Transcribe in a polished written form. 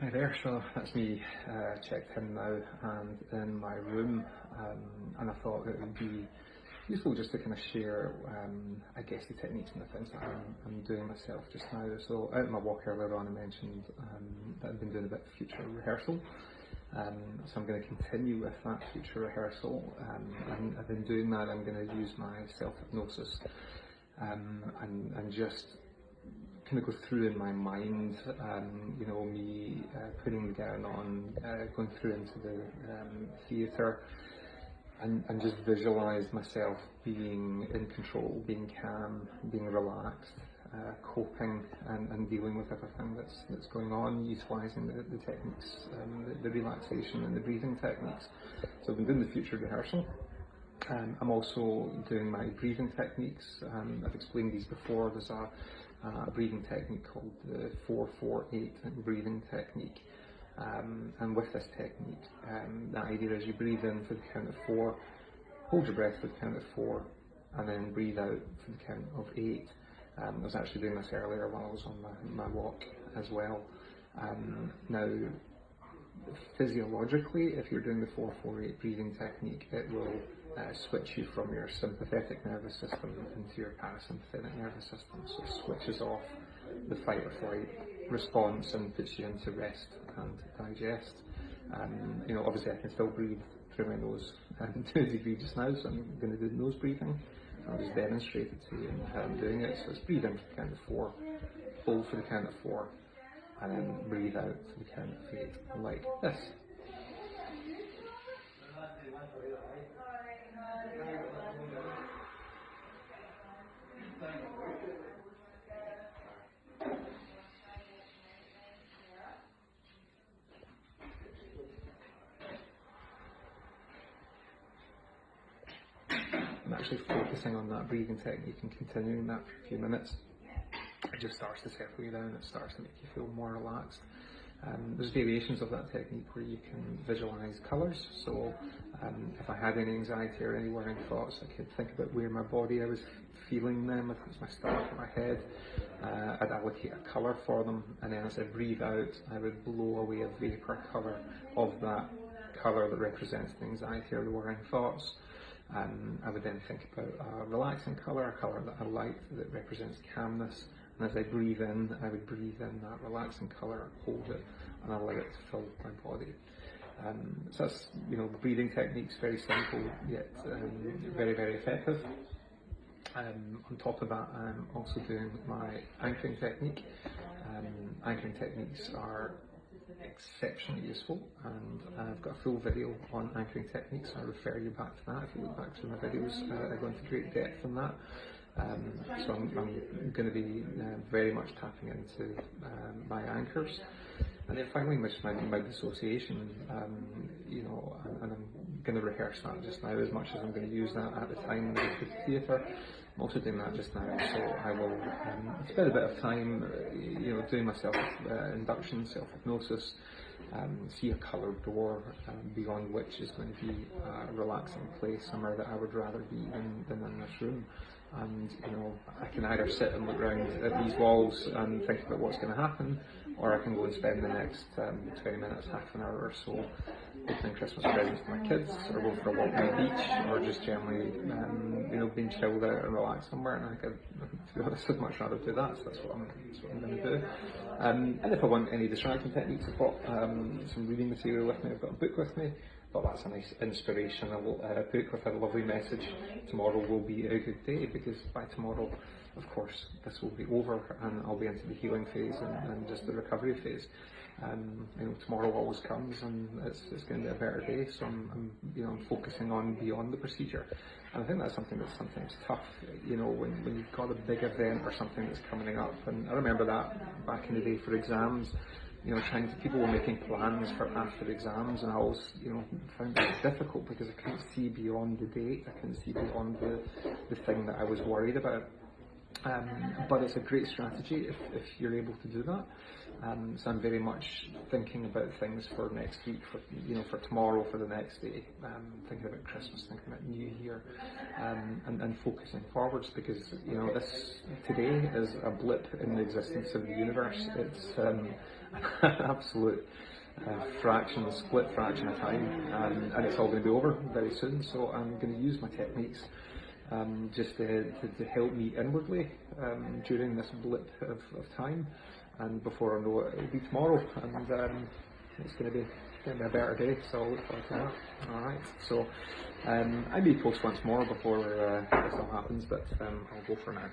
Hi there, so that's me checked in now and in my room, and I thought it would be useful just to kind of share, I guess, the techniques and the things that I'm doing myself just now. So out in my walk earlier on I mentioned that I've been doing a bit of future rehearsal, so I'm going to continue with that future rehearsal, and I've been doing that. I'm going to use my self-hypnosis and just kind of go through in my mind, me putting the gown on, going through into the theatre, and just visualise myself being in control, being calm, being relaxed, coping and dealing with everything that's going on, utilising the techniques, the relaxation and the breathing techniques. So I've been doing the future rehearsal. I'm also doing my breathing techniques. I've explained these before. There's a breathing technique called the 4-4-8 breathing technique. And with this technique, the idea is you breathe in for the count of 4, hold your breath for the count of 4, and then breathe out for the count of 8. I was actually doing this earlier while I was on my walk as well. Now, physiologically, if you're doing the 4-4-8 breathing technique, it will switch you from your sympathetic nervous system into your parasympathetic nervous system. So it switches off the fight or flight response and puts you into rest and digest. Obviously I can still breathe through my nose to a degree just now, so I'm going to do nose breathing. I'll just demonstrate it to you how I'm doing it. So it's breathe in for the count of 4, hold for the count of 4, and then breathe out for the count of 8, like this. I'm actually focusing on that breathing technique and continuing that for a few minutes. It just starts to settle you down, it starts to make you feel more relaxed. There's variations of that technique where you can visualise colours. So if I had any anxiety or any worrying thoughts, I could think about where my body I was feeling them. If it was my stomach or my head, I'd allocate a colour for them, and then as I breathe out, I would blow away a vapour colour of that colour that represents the anxiety or the worrying thoughts. I would then think about a relaxing colour, a colour that I liked that represents calmness, and as I breathe in, I would breathe in that relaxing colour, hold it, and allow it to fill my body. So that's, the breathing technique's very simple, yet very, very effective. On top of that, I'm also doing my anchoring technique. Anchoring techniques are exceptionally useful, and I've got a full video on anchoring techniques. I refer you back to that. If you look back through my videos, I go into great depth on that. So I'm going to be very much tapping into my anchors, and then finally my dissociation. And I'm going to rehearse that just now as much as I'm going to use that at the time of the theatre. I'm also doing that just now, so I will spend a bit of time, doing my induction, self-hypnosis, see a coloured door beyond which is going to be a relaxing place, somewhere that I would rather be than in this room. And I can either sit and look around at these walls and think about what's going to happen, or I can go and spend the next 20 minutes, half an hour or so opening Christmas presents for my kids, or go for a walk on the beach, or just generally being chilled out and relaxed somewhere. And I think, to be honest, I'd much rather do that, so that's what I'm going to do. And if I want any distraction techniques, I've got some reading material with me, I've got a book with me. But that's a nice inspirational book with a lovely message. Tomorrow will be a good day, because by tomorrow, of course, this will be over and I'll be into the healing phase and just the recovery phase. Tomorrow always comes, and it's going to be a better day. So I'm focusing on beyond the procedure, and I think that's something that's sometimes tough. When you've got a big event or something that's coming up, and I remember that back in the day for exams. People were making plans for after exams, and I always, found it difficult because I couldn't see beyond the date. I couldn't see beyond the thing that I was worried about. But it's a great strategy if you're able to do that. So I'm very much thinking about things for next week, for tomorrow, for the next day, thinking about Christmas, thinking about New Year, and focusing forwards, because this today is a blip in the existence of the universe. It's an absolute split fraction of time, and it's all going to be over very soon. So I'm going to use my techniques just to help me inwardly during this blip of time, and before I know it, it'll be tomorrow, and it's going to be a better day, so I'll look forward to that. Alright, so I may post once more before this all happens, but I'll go for now.